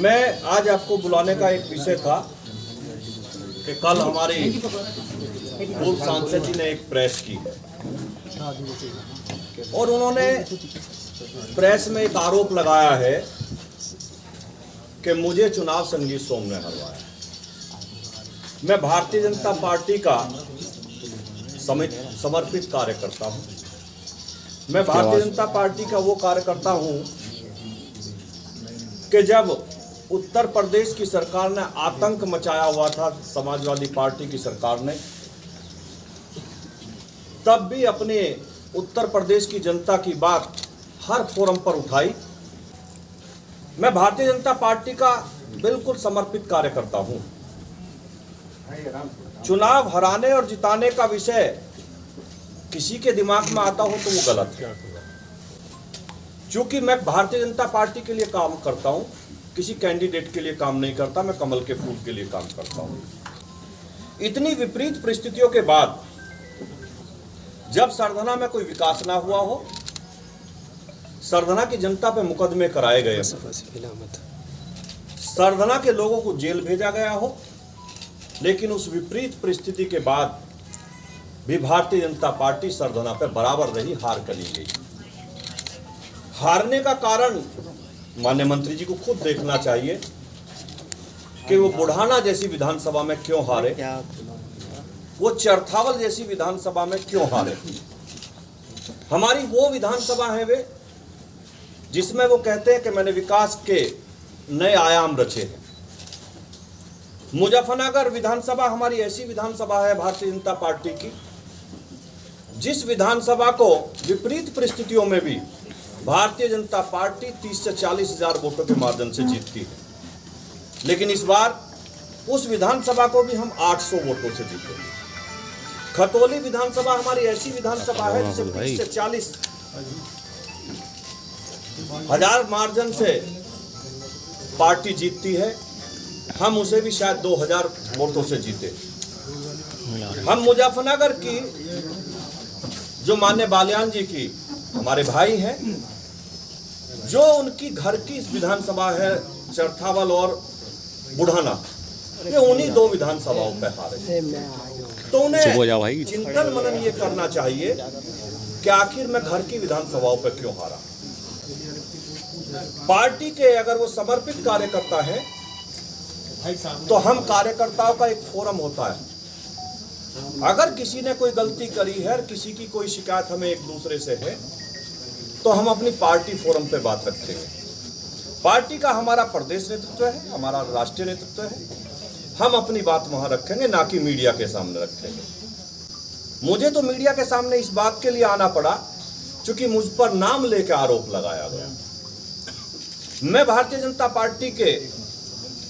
मैं आज आपको बुलाने का एक विषय था कि कल हमारे पूर्व सांसद जी ने एक प्रेस की है और उन्होंने प्रेस में एक आरोप लगाया है कि मुझे चुनाव संजीव सोम ने हरवाया। मैं भारतीय जनता पार्टी का समर्पित कार्यकर्ता हूं। मैं भारतीय जनता पार्टी का वो कार्यकर्ता हूं कि जब उत्तर प्रदेश की सरकार ने आतंक मचाया हुआ था, समाजवादी पार्टी की सरकार ने, तब भी अपने उत्तर प्रदेश की जनता की बात हर फोरम पर उठाई। मैं भारतीय जनता पार्टी का बिल्कुल समर्पित कार्यकर्ता हूं। चुनाव हराने और जिताने का विषय किसी के दिमाग में आता हो तो वो गलत है। चूंकि मैं भारतीय जनता पार्टी के लिए काम करता हूं, किसी कैंडिडेट के लिए काम नहीं करता, मैं कमल के फूल के लिए काम करता हूं। इतनी विपरीत परिस्थितियों के बाद जब सरधना में कोई विकास ना हुआ हो, सरधना की जनता पे मुकदमे कराए गए, सरधना के लोगों को जेल भेजा गया हो, लेकिन उस विपरीत परिस्थिति के बाद भी भारतीय जनता पार्टी सरधना पे बराबर रही, हार करी गई। हारने का कारण माननीय मंत्री जी को खुद देखना चाहिए कि वो बुढ़ाना जैसी विधानसभा में क्यों हारे, वो चरथावल जैसी विधानसभा में क्यों हारे। हमारी वो विधानसभा है वे जिसमें वो कहते हैं कि मैंने विकास के नए आयाम रचे हैं। मुजफ्फरनगर विधानसभा हमारी ऐसी विधानसभा है भारतीय जनता पार्टी की, जिस विधानसभा को विपरीत परिस्थितियों में भी भारतीय जनता पार्टी 30 से 40 हजार वोटों के मार्जिन से जीतती है। लेकिन इस बार उस विधानसभा को भी हम 800 वोटों से जीते। खतौली विधानसभा हमारी ऐसी विधानसभा है जिसे 30 से 40 हजार मार्जिन से पार्टी जीतती है। हम उसे भी शायद 2000 वोटों से जीते। हम मुजफ्फरनगर की जो माननीय बालियान जी की हमारे भाई हैं, जो उनकी घर की विधानसभा है चरथावल और बुढ़ाना, ये उन्हीं दो विधानसभाओं पे हारे। तो उन्हें चिंतन मनन ये करना चाहिए कि आखिर मैं घर की विधानसभाओं पे क्यों हारा। पार्टी के अगर वो समर्पित कार्यकर्ता है तो हम कार्यकर्ताओं का एक फोरम होता है। अगर किसी ने कोई गलती करी है, किसी की कोई शिकायत हमें एक दूसरे से है, तो हम अपनी पार्टी फोरम पे बात रखते हैं। पार्टी का हमारा प्रदेश नेतृत्व है, हमारा राष्ट्रीय नेतृत्व है, हम अपनी बात वहां रखेंगे, ना कि मीडिया के सामने रखेंगे। मुझे तो मीडिया के सामने इस बात के लिए आना पड़ा क्योंकि मुझ पर नाम लेकर आरोप लगाया गया। मैं भारतीय जनता पार्टी के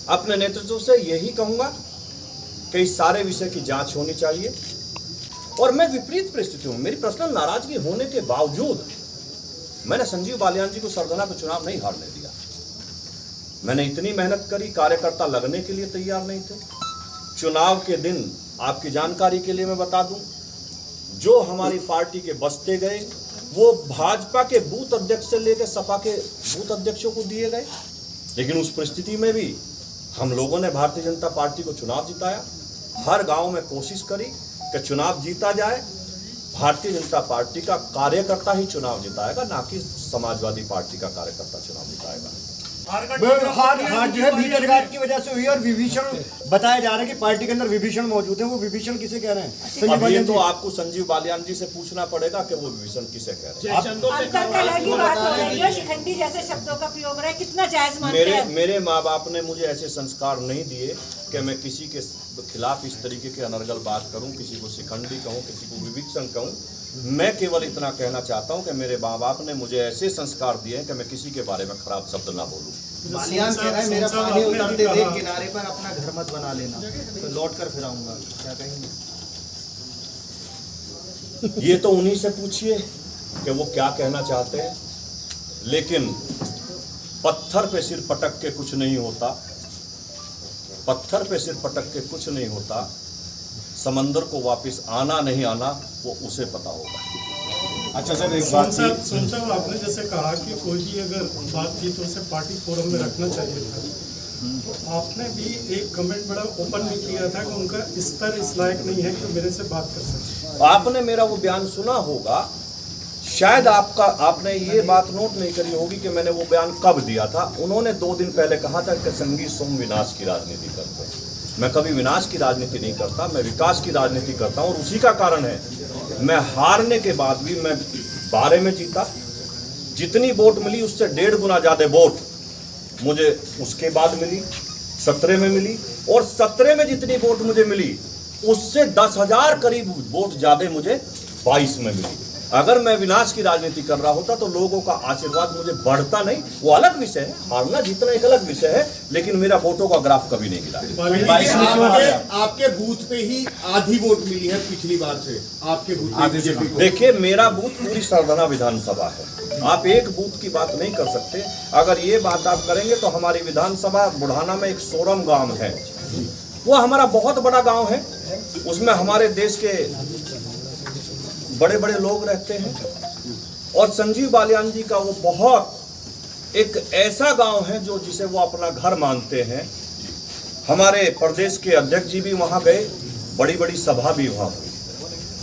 अपने नेतृत्व से यही कहूंगा कि इस सारे विषय की जांच होनी चाहिए। और मैं विपरीत परिस्थितियों में, मेरी पर्सनल नाराजगी होने के बावजूद, मैंने संजीव बालियान जी को सरधना पे चुनाव नहीं हारने दिया। मैंने इतनी मेहनत करी, कार्यकर्ता लगने के लिए तैयार नहीं थे। चुनाव के दिन आपकी जानकारी के लिए मैं बता दूं, जो हमारी पार्टी के बस्ते गए वो भाजपा के बूथ अध्यक्ष से लेकर सपा के बूथ अध्यक्षों को दिए गए। लेकिन उस परिस्थिति में भी हम लोगों ने भारतीय जनता पार्टी को चुनाव जिताया। हर गांव में कोशिश करी कि चुनाव जीता जाए। भारतीय जनता पार्टी का कार्यकर्ता ही चुनाव जिताएगा, ना कि समाजवादी पार्टी का कार्यकर्ता चुनाव जिताएगा। हार जो है भीतरघात की वजह से हुई और विभीषण बताया जा रहा है कि पार्टी के अंदर विभीषण मौजूद है। वो विभीषण किसे कह रहे हैं? अब ये तो आपको संजीव बालियान जी से पूछना पड़ेगा कि वो विभीषण किसे कह रहे हैं। शिखंडी जैसे शब्दों का प्रयोग रहा है, कितना जायज मानते हैं? मेरे माँ बाप ने मुझे ऐसे संस्कार नहीं दिए कि मैं किसी के खिलाफ इस तरीके के अनर्गल बात करूं, किसी को शिखंडी कहूं, किसी को विभीषण कहूं। मैं केवल इतना कहना चाहता हूं कि मेरे माँ बाप ने मुझे ऐसे संस्कार दिए हैं कि मैं किसी के बारे में खराब शब्द ना बोलूं। बालियान कह रहा है मेरा पानी उतरते देख किनारे पर अपना घर मत बना लेना, तो लौट कर फिर आऊंगा, क्या कहेंगे? ये तो उन्हीं से पूछिए कि वो क्या कहना चाहते हैं। लेकिन पत्थर पे सिर पटक के कुछ नहीं होता, पत्थर पे सिर पटक के कुछ नहीं होता। समंदर को वापस आना नहीं आना वो उसे पता होगा। अच्छा सर, एक बात सुन आपने जैसे कहा कि कोई भी अगर बात की तो उसे पार्टी फोरम में रखना चाहिए था, आपने भी एक कमेंट बड़ा ओपन भी किया था कि उनका स्तर इस लायक नहीं है कि मेरे से बात कर सके। आपने मेरा वो बयान सुना होगा, शायद आपने ये बात नोट नहीं करी होगी कि मैंने वो बयान कब दिया था। उन्होंने 2 दिन पहले कहा था कि संगी सोम विनाश की राजनीति करते हैं। मैं कभी विनाश की राजनीति नहीं करता, मैं विकास की राजनीति करता हूँ। और उसी का कारण है मैं हारने के बाद भी मैं 12 में जीता, जितनी वोट मिली उससे 1.5 गुना ज़्यादा वोट मुझे उसके बाद मिली, 17 में मिली। और 17 में जितनी वोट मुझे मिली उससे 10,000 करीब वोट ज़्यादा मुझे 22 में मिली। अगर मैं विनाश की राजनीति कर रहा होता तो लोगों का आशीर्वाद मुझे बढ़ता नहीं। वो अलग विषय है, हारना जीतना एक अलग विषय है, लेकिन मेरा वोटों का ग्राफ कभी नहीं गिरा। आपके बूथ पे ही आधी वोट मिली है पिछली बार से, आपके बूथ पे। देखिए, मेरा बूथ पूरी सरधना विधानसभा है, आप एक बूथ की बात नहीं कर सकते। अगर ये बात आप करेंगे तो हमारी विधानसभा बुढ़ाना में एक सोरम गांव है, वो हमारा बहुत बड़ा गांव है। उसमें हमारे देश के बड़े बड़े लोग रहते हैं। और संजीव बालियान जी का वो बहुत एक ऐसा गांव है जो जिसे वो अपना घर मानते हैं। हमारे प्रदेश के अध्यक्ष जी भी वहाँ गए, बड़ी बड़ी सभा भी वहाँ हुई,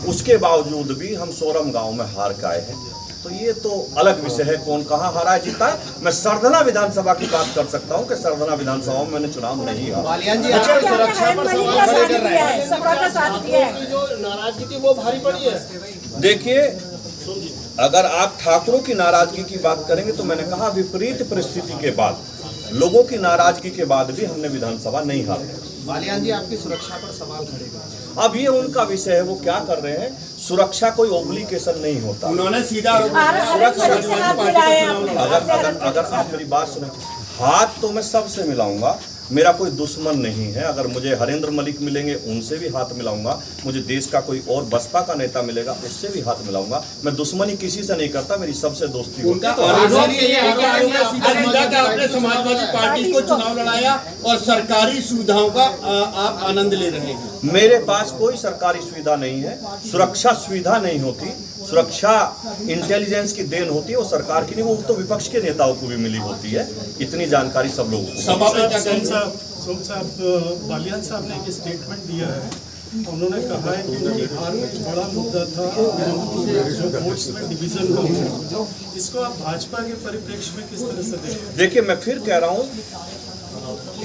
उसके बावजूद भी हम सोरम गांव में हार के आए हैं। तो ये तो अलग विषय है, कौन कहाँ हारा है जीता है। मैं सरधना विधानसभा की बात कर सकता हूँ कि सरधना विधानसभा में मैंने चुनाव नहीं हारा। बालियान जी आपकी सुरक्षा पर सवाल खड़े कर रहे हैं। सपा का साथ दिया है। जो नाराजगी थी वो भारी पड़ी है। देखिए, अगर आप ठाकुरों की नाराजगी की बात करेंगे तो मैंने कहा विपरीत परिस्थिति के बाद, लोगों की नाराजगी के बाद भी हमने विधानसभा नहीं हारी। बालियान जी आपकी सुरक्षा पर सवाल खड़े कर रहे हैं। अब ये उनका विषय है, वो क्या कर रहे हैं। सुरक्षा कोई ओब्लिगेशन नहीं होता। उन्होंने सीधा आरोप अगर आप मेरी बात सुने, हाथ तो मैं सबसे मिलाऊंगा, मेरा कोई दुश्मन नहीं है। अगर मुझे हरेंद्र मलिक मिलेंगे उनसे भी हाथ मिलाऊंगा, मुझे देश का कोई और बसपा का नेता मिलेगा उससे भी हाथ मिलाऊंगा। मैं दुश्मनी किसी से नहीं करता, मेरी सबसे दोस्ती होती है। आपने समाजवादी पार्टी को चुनाव लड़ाया और सरकारी सुविधाओं का आप आनंद ले रहे हैं। मेरे पास कोई सरकारी सुविधा नहीं है, सुरक्षा सुविधा नहीं होती। सुरक्षा इंटेलिजेंस की देन होती है, वो सरकार की नहीं, वो तो विपक्ष के नेताओं को भी मिली होती है। इतनी जानकारी सब लोगों को। सोम साहब, बालियान साहब ने एक स्टेटमेंट दिया है, उन्होंने कहा है कि उनकी हार में बड़ा मुद्दा था जो वोट्स में डिवीजन का हुआ। इसको आप भाजपा के परिप्रेक्ष्य में किस तरह से देखते हैं? देखिए, मैं फिर कह रहा हूँ,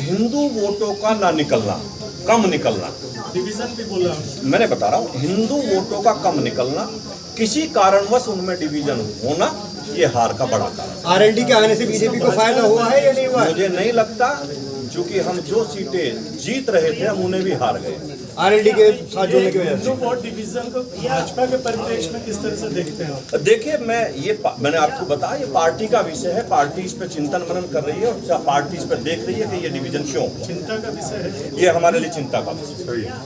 हिंदू वोटों का ना निकलना, कम निकलना, डिवीजन भी बोला मैंने बता रहा हूँ, हिंदू वोटों का कम निकलना, किसी कारणवश उनमें डिवीजन होना, ये हार का बड़ा कारण। आरएलडी के आने से बीजेपी को फायदा हुआ है या नहीं हुआ है? मुझे नहीं लगता, क्योंकि हम जो सीटें जीत रहे थे हम उन्हें भी हार गए आरएलडी के साथ जुड़ने की वजह से। हिंदू वोट डिवीजन को भाजपा के परिप्रेक्ष्य में किस तरह से देखते हैं आप? देखिए, मैंने आपको बताया, ये पार्टी का विषय है। पार्टी इस पे चिंतन मनन कर रही है और पार्टी इस पे देख रही है कि ये डिवीजन क्यों। चिंता का विषय है। ये हमारे लिए चिंता का विषय है।